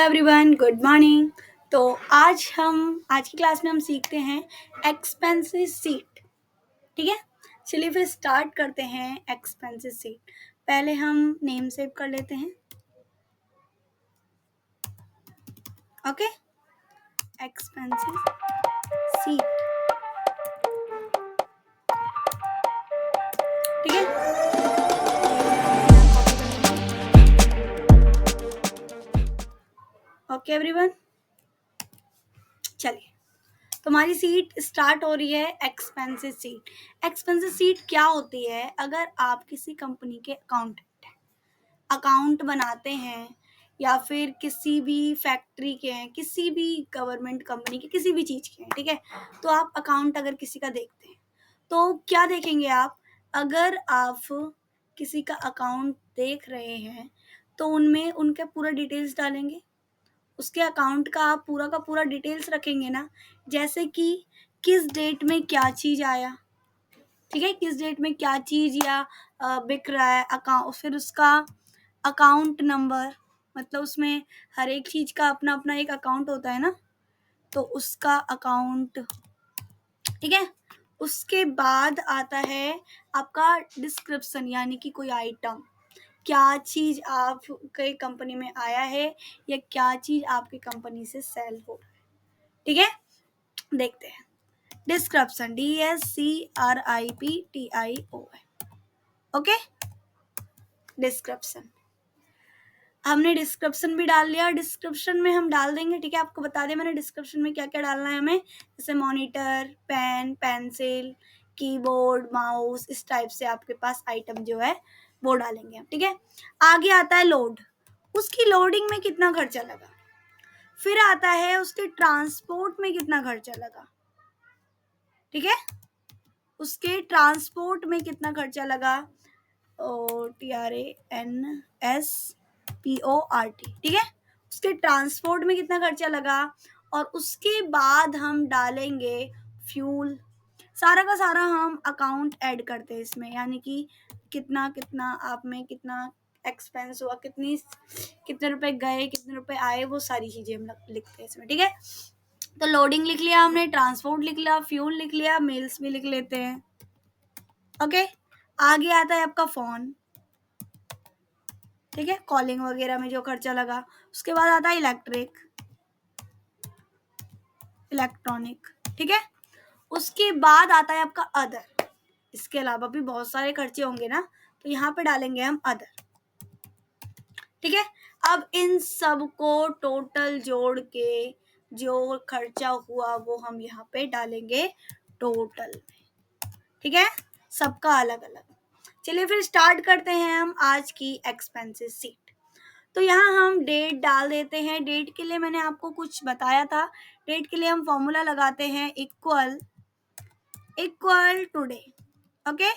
Hello everyone, good morning. तो आज की क्लास में हम सीखते हैं एक्सपेंसेस सीट। ठीक है, चलिए फिर स्टार्ट करते हैं एक्सपेंसेस सीट। पहले हम नेम सेव कर लेते हैं। Okay, expenses seat. ठीक है, ओके एवरीवन, चलिए तो हमारी सीट स्टार्ट हो रही है एक्सपेंसेस सीट। एक्सपेंसेस सीट क्या होती है? अगर आप किसी कंपनी के अकाउंट बनाते हैं या फिर किसी भी फैक्ट्री के हैं, किसी भी गवर्नमेंट कंपनी के, किसी भी चीज़ के हैं, ठीक है, तो आप अकाउंट अगर किसी का देखते हैं तो क्या देखेंगे आप? अगर आप किसी का अकाउंट देख रहे हैं तो उनमें उनके पूरा डिटेल्स डालेंगे। उसके अकाउंट का आप पूरा का पूरा डिटेल्स रखेंगे ना, जैसे कि किस डेट में क्या चीज़ आया, ठीक है, किस डेट में क्या चीज़ या बिक रहा है अकाउंट, फिर उसका अकाउंट नंबर, मतलब उसमें हर एक चीज़ का अपना अपना एक अकाउंट होता है ना, तो उसका अकाउंट। ठीक है, उसके बाद आता है आपका डिस्क्रिप्शन, यानी कि कोई आइटम, क्या चीज़ आपके कंपनी में आया है या क्या चीज़ आपकी कंपनी से सेल हो रहा है। ठीक है, देखते हैं डिस्क्रिप्शन, DSCRIPTIO। ओके, डिस्क्रिप्शन, हमने डिस्क्रिप्शन भी डाल लिया। डिस्क्रिप्शन में हम डाल देंगे, ठीक है, आपको बता दें मैंने डिस्क्रिप्शन में क्या क्या डालना है हमें, जैसे monitor, pen, pencil, keyboard, mouse, इस टाइप से आपके पास आइटम जो है वो डालेंगे हम। ठीक है, आगे आता है लोड, उसकी लोडिंग में कितना खर्चा लगा। फिर आता है उसके ट्रांसपोर्ट में कितना खर्चा लगा। ठीक है, उसके ट्रांसपोर्ट में कितना खर्चा लगा, TRANSPORT। ठीक है, उसके ट्रांसपोर्ट में कितना खर्चा लगा, और उसके बाद हम डालेंगे फ्यूल। सारा का सारा हम अकाउंट ऐड करते हैं इसमें, यानी कि कितना कितना आप में कितना एक्सपेंस हुआ, कितने रुपए गए, कितने रुपए आए, वो सारी चीज़ें हम लिखते हैं इसमें। ठीक है, तो लोडिंग लिख लिया हमने, ट्रांसपोर्ट लिख लिया, फ्यूल लिख लिया, मेल्स भी लिख लेते हैं। ओके, आगे आता है आपका फ़ोन। ठीक है, कॉलिंग वगैरह में जो खर्चा लगा। उसके बाद आता है इलेक्ट्रॉनिक। ठीक है, उसके बाद आता है आपका अदर। इसके अलावा भी बहुत सारे खर्चे होंगे ना, तो यहाँ पे डालेंगे हम अदर। ठीक है, अब इन सब को टोटल जोड़ के जो खर्चा हुआ वो हम यहाँ पे डालेंगे टोटल में। ठीक है, सबका अलग अलग। चलिए फिर स्टार्ट करते हैं हम आज की एक्सपेंसेस सीट। तो यहाँ हम डेट डाल देते हैं। डेट के लिए मैंने आपको कुछ बताया था। डेट के लिए हम फॉर्मूला लगाते हैं, equal today. Okay,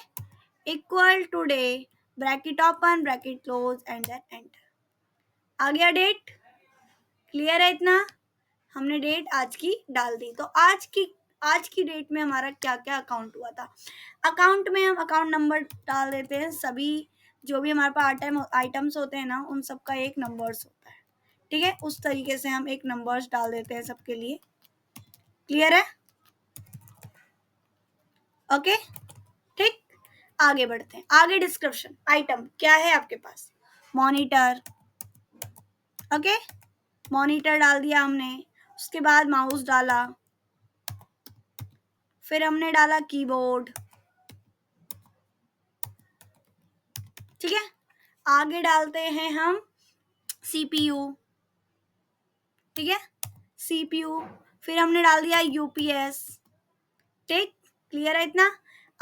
equal today, bracket open, bracket close, and then enter. आ गया डेट, क्लियर है इतना? हमने डेट आज की डाल दी। तो आज की डेट में हमारा क्या क्या अकाउंट हुआ था। अकाउंट में हम अकाउंट नंबर डाल देते हैं। सभी जो भी हमारे पास आइटम्स होते हैं ना, उन सब का एक नंबर्स होता है। ठीक है, उस तरीके से हम एक नंबर्स डाल देते हैं सबके लिए। क्लियर है? ओके, ठीक, आगे बढ़ते हैं। आगे डिस्क्रिप्शन, आइटम क्या है आपके पास, मॉनिटर। ओके, मॉनिटर डाल दिया हमने। उसके बाद माउस डाला, फिर हमने डाला कीबोर्ड। ठीक है, आगे डालते हैं हम सीपीयू। ठीक है, सीपीयू, फिर हमने डाल दिया यूपीएस। ठीक, क्लियर है इतना?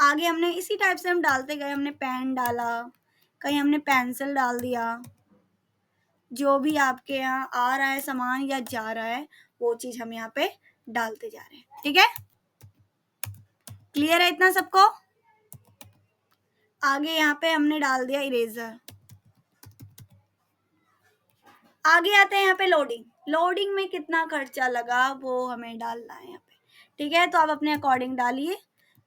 आगे हमने इसी टाइप से हम डालते गए। हमने पेन डाला, कहीं हमने पेंसिल डाल दिया। जो भी आपके यहाँ आ रहा है सामान या जा रहा है, वो चीज हम यहाँ पे डालते जा रहे हैं। ठीक है, क्लियर है इतना सबको? आगे यहाँ पे हमने डाल दिया इरेजर। आगे आते हैं यहाँ पे लोडिंग। लोडिंग में कितना खर्चा लगा वो हमें डालना है यहाँ पे। ठीक है, तो आप अपने अकॉर्डिंग डालिए,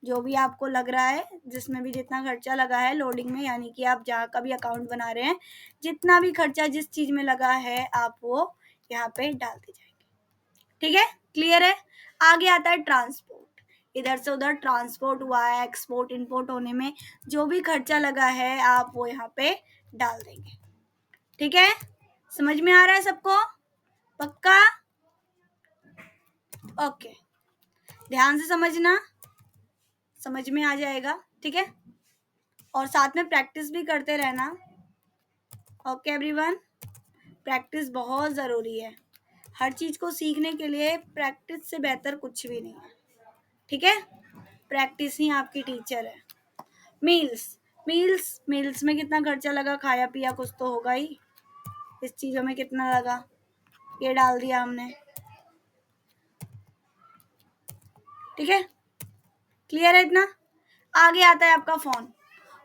जो भी आपको लग रहा है, जिसमें भी जितना खर्चा लगा है लोडिंग में, यानी कि आप जहाँ का भी अकाउंट बना रहे हैं, जितना भी खर्चा जिस चीज़ में लगा है आप वो यहाँ पे डाल दी जाएगी। ठीक है, क्लियर है। आगे आता है ट्रांसपोर्ट, इधर से उधर ट्रांसपोर्ट हुआ है, एक्सपोर्ट इंपोर्ट होने में जो भी खर्चा लगा है आप वो यहाँ पे डाल देंगे। ठीक है, समझ में आ रहा है सबको? पक्का? ओके, ध्यान से समझना, समझ में आ जाएगा। ठीक है, और साथ में प्रैक्टिस भी करते रहना। ओके एवरीवन, प्रैक्टिस बहुत ज़रूरी है। हर चीज़ को सीखने के लिए प्रैक्टिस से बेहतर कुछ भी नहीं है। ठीक है, प्रैक्टिस ही आपकी टीचर है। मील्स, मील्स में कितना खर्चा लगा, खाया पिया कुछ तो होगा ही। इस चीज़ों में कितना लगा, ये डाल दिया हमने। ठीक है, क्लियर है इतना? आगे आता है आपका फ़ोन।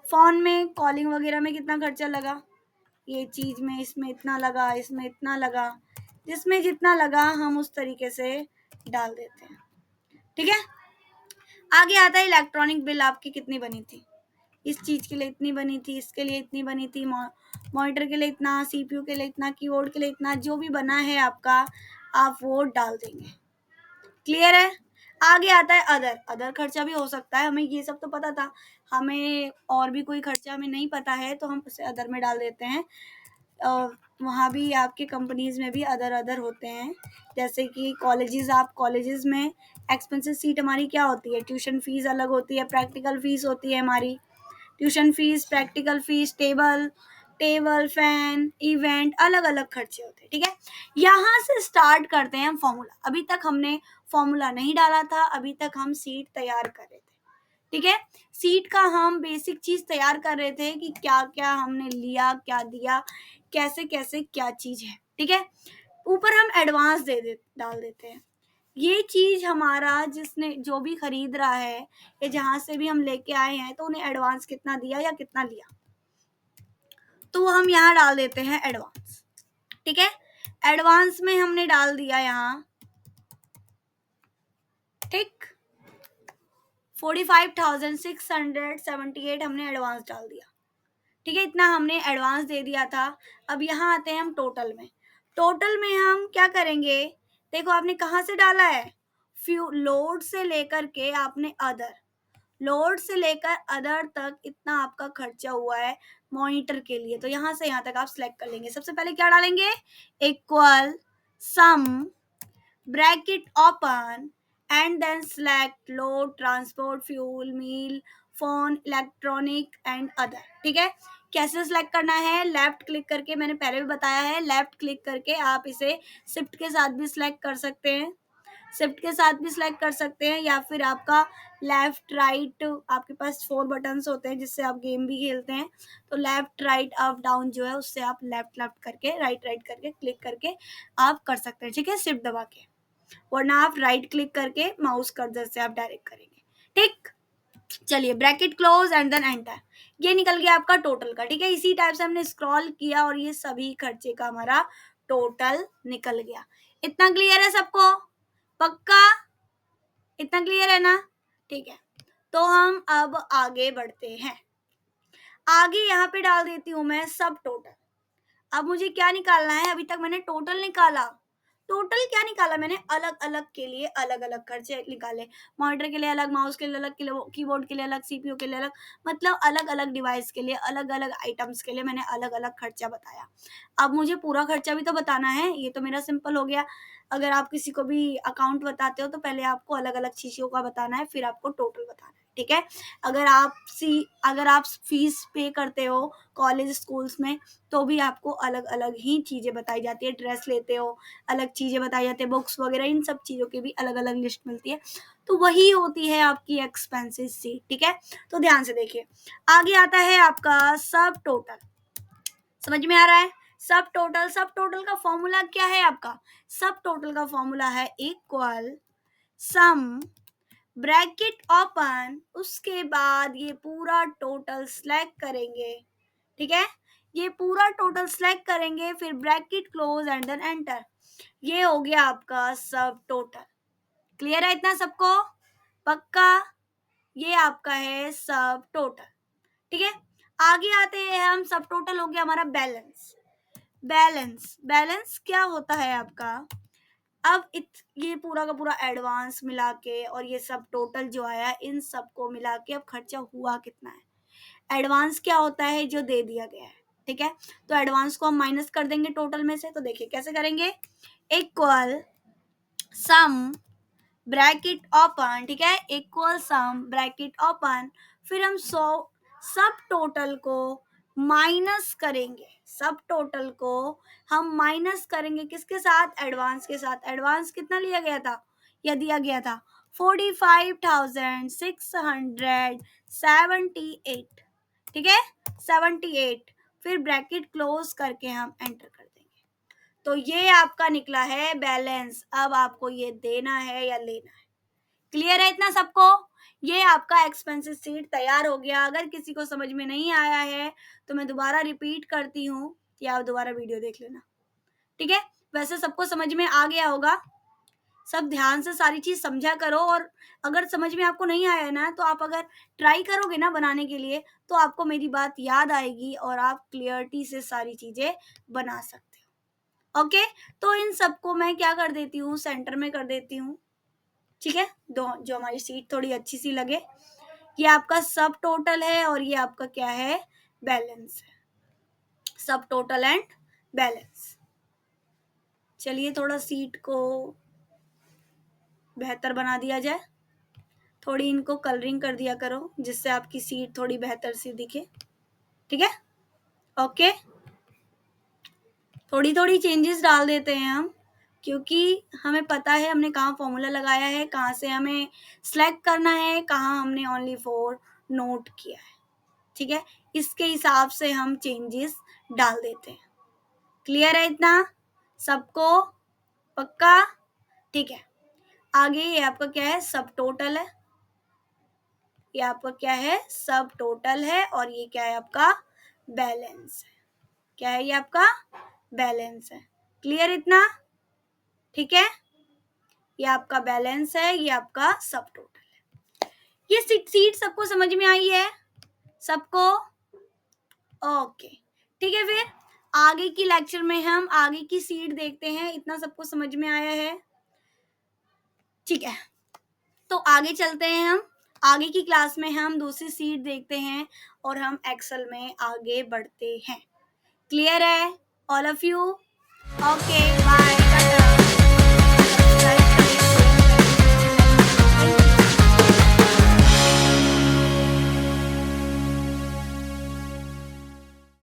फ़ोन में कॉलिंग वगैरह में कितना खर्चा लगा, ये चीज़ में इसमें इतना लगा, इसमें इतना लगा, जिसमें जितना लगा हम उस तरीके से डाल देते हैं। ठीक है, आगे आता है इलेक्ट्रॉनिक बिल आपकी कितनी बनी थी, इस चीज़ के लिए इतनी बनी थी, इसके लिए इतनी बनी थी, मॉनिटर के लिए इतना, सीपीयू के लिए इतना, कीबोर्ड के लिए इतना, जो भी बना है आपका आप वो डाल देंगे। क्लियर है? आगे आता है अदर। अदर खर्चा भी हो सकता है, हमें ये सब तो पता था, हमें और भी कोई खर्चा हमें नहीं पता है तो हम उसे अदर में डाल देते हैं। वहाँ भी आपके कंपनीज़ में भी अदर अदर होते हैं, जैसे कि कॉलेजेस, आप कॉलेजेस में एक्सपेंसेस सीट हमारी क्या होती है, ट्यूशन फ़ीस अलग होती है, प्रैक्टिकल फ़ीस होती है हमारी, tuition fees, practical fees, table fan, event, अलग अलग खर्चे होते हैं। ठीक है, यहाँ से स्टार्ट करते हैं हम फॉर्मूला। अभी तक हमने फॉर्मूला नहीं डाला था, अभी तक हम सीट तैयार कर रहे थे। ठीक है, सीट का हम बेसिक चीज़ तैयार कर रहे थे कि क्या क्या हमने लिया, क्या दिया, कैसे कैसे क्या चीज़ है। ठीक है, ऊपर हम एडवांस डाल देते हैं। ये चीज़ हमारा जिसने जो भी खरीद रहा है या जहाँ से भी हम लेके आए हैं तो उन्हें एडवांस कितना दिया या कितना लिया, तो हम यहाँ डाल देते हैं एडवांस। ठीक है, एडवांस में हमने डाल दिया यहाँ, ठीक, 45,678 हमने एडवांस डाल दिया। ठीक है, इतना हमने एडवांस दे दिया था। अब यहाँ आते हैं हम टोटल में। टोटल में हम क्या करेंगे, देखो आपने कहाँ से डाला है, लोड से लेकर के आपने अदर, लोड से लेकर अदर तक इतना आपका खर्चा हुआ है मॉनिटर के लिए, तो यहाँ से यहाँ तक आप सिलेक्ट कर लेंगे। सबसे पहले क्या डालेंगे, equal sum bracket open and then select load, transport, fuel, meal, phone, electronic and other. ठीक है, कैसे सिलेक्ट करना है, लेफ्ट क्लिक करके, मैंने पहले भी बताया है, लेफ्ट क्लिक करके आप इसे शिफ्ट के साथ भी सिलेक्ट कर सकते हैं, शिफ्ट के साथ भी सिलेक्ट कर सकते हैं, या फिर आपका लेफ्ट राइट, आपके पास 4 बटन्स होते हैं जिससे आप गेम भी खेलते हैं, तो लेफ्ट राइट अप डाउन जो है उससे आप लेफ्ट लेफ्ट करके राइट राइट करके क्लिक करके आप कर सकते हैं। ठीक है, शिफ्ट दबा के, वरना आप राइट क्लिक करके माउस कर्सर से आप डायरेक्ट करेंगे। ठीक, चलिए bracket close and then enter, ये निकल गया आपका टोटल का। ठीक है, इसी टाइप से हमने स्क्रॉल किया और ये सभी खर्चे का हमारा टोटल निकल गया। इतना क्लियर है सबको? पक्का? इतना क्लियर है ना? ठीक है, तो हम अब आगे बढ़ते हैं। आगे यहाँ पे डाल देती हूँ मैं सब टोटल। अब मुझे क्या निकालना है, अभी तक मैंने टोटल निकाला, टोटल क्या निकाला मैंने, अलग अलग के लिए अलग अलग खर्चे निकाले, मॉनिटर के लिए अलग, माउस के लिए अलग, कीबोर्ड के लिए अलग, सीपीयू के लिए अलग, मतलब अलग अलग डिवाइस के लिए अलग अलग आइटम्स के लिए मैंने अलग अलग खर्चा बताया। अब मुझे पूरा खर्चा भी तो बताना है, ये तो मेरा सिंपल हो गया। अगर आप किसी को भी अकाउंट बताते हो तो पहले आपको अलग अलग चीज़ों का बताना है, फिर आपको टोटल बताना है। ठीक है, अगर आप फीस पे करते हो कॉलेज स्कूल्स में तो भी आपको अलग अलग ही चीज़ें बताई जाती है, ड्रेस लेते हो अलग चीज़ें बताई जाती है, बुक्स वगैरह, इन सब चीज़ों की भी अलग अलग लिस्ट मिलती है, तो वही होती है आपकी एक्सपेंसेस सी। ठीक है, तो ध्यान से देखिए, आगे आता है आपका सब टोटल। समझ में आ रहा है? सब टोटल, सब टोटल का फॉर्मूला क्या है आपका, सब टोटल का फॉर्मूला है इक्वल सम ब्रैकेट ओपन, उसके बाद ये पूरा टोटल सिलेक्ट करेंगे। ठीक है, ये पूरा टोटल सिलेक्ट करेंगे, फिर bracket close and then enter, ये हो गया आपका सब टोटल। क्लियर है इतना सबको? पक्का? ये आपका है सब टोटल। ठीक है, आगे आते हैं हम, सब टोटल हो गया हमारा बैलेंस। बैलेंस, बैलेंस क्या होता है आपका? अब ये पूरा का पूरा एडवांस मिला के और ये सब टोटल जो आया, इन सबको मिला के अब खर्चा हुआ कितना है। एडवांस क्या होता है? जो दे दिया गया है, ठीक है। तो एडवांस को हम माइनस कर देंगे टोटल में से। तो देखिए कैसे करेंगे, इक्वल सम ब्रैकेट ओपन, ठीक है, इक्वल सम ब्रैकेट ओपन, फिर हम सब टोटल को माइनस करेंगे। सब टोटल को हम माइनस करेंगे किसके साथ? एडवांस के साथ। एडवांस कितना लिया गया था? यह दिया गया था 45,678, ठीक है, 78। फिर ब्रैकेट क्लोज करके हम एंटर कर देंगे। तो ये आपका निकला है बैलेंस। अब आपको ये देना है या लेना है। क्लियर है इतना सबको? ये आपका एक्सपेंसेस शीट तैयार हो गया। अगर किसी को समझ में नहीं आया है तो मैं दोबारा रिपीट करती हूँ, या आप दोबारा वीडियो देख लेना, ठीक है। वैसे सबको समझ में आ गया होगा। सब ध्यान से सारी चीज समझा करो, और अगर समझ में आपको नहीं आया ना, तो आप अगर ट्राई करोगे ना बनाने के लिए, तो आपको मेरी बात याद आएगी और आप क्लियरिटी से सारी चीजें बना सकते हो। ओके, तो इन सबको मैं क्या कर देती हूँ, सेंटर में कर देती हूँ, ठीक है, जो हमारी सीट थोड़ी अच्छी सी लगे। ये आपका सब टोटल है और ये आपका क्या है? बैलेंस है। सब टोटल एंड बैलेंस। चलिए थोड़ा सीट को बेहतर बना दिया जाए। थोड़ी इनको कलरिंग कर दिया करो जिससे आपकी सीट थोड़ी बेहतर सी दिखे, ठीक है। ओके, थोड़ी थोड़ी चेंजेस डाल देते हैं हम, क्योंकि हमें पता है हमने कहाँ फॉर्मूला लगाया है, कहाँ से हमें सेलेक्ट करना है, कहाँ हमने ओनली फॉर नोट किया है, ठीक है। इसके हिसाब से हम चेंजेस डाल देते हैं। क्लियर है इतना सबको? पक्का? ठीक है। आगे ये आपका क्या है? सब टोटल है। ये आपका क्या है? सब टोटल है। और ये क्या है? आपका बैलेंस है। क्या है? ये आपका बैलेंस है। क्लियर इतना? ठीक है, ये आपका बैलेंस है, ये आपका सब टोटल है। ये सीट सबको समझ में आई है? सबको? ओके, ठीक है। फिर आगे की लेक्चर में हम आगे की सीट देखते हैं। इतना सबको समझ में आया है? ठीक है, तो आगे चलते हैं हम। आगे की क्लास में हम दूसरी सीट देखते हैं और हम एक्सेल में आगे बढ़ते हैं। क्लियर है all of you? Okay, bye.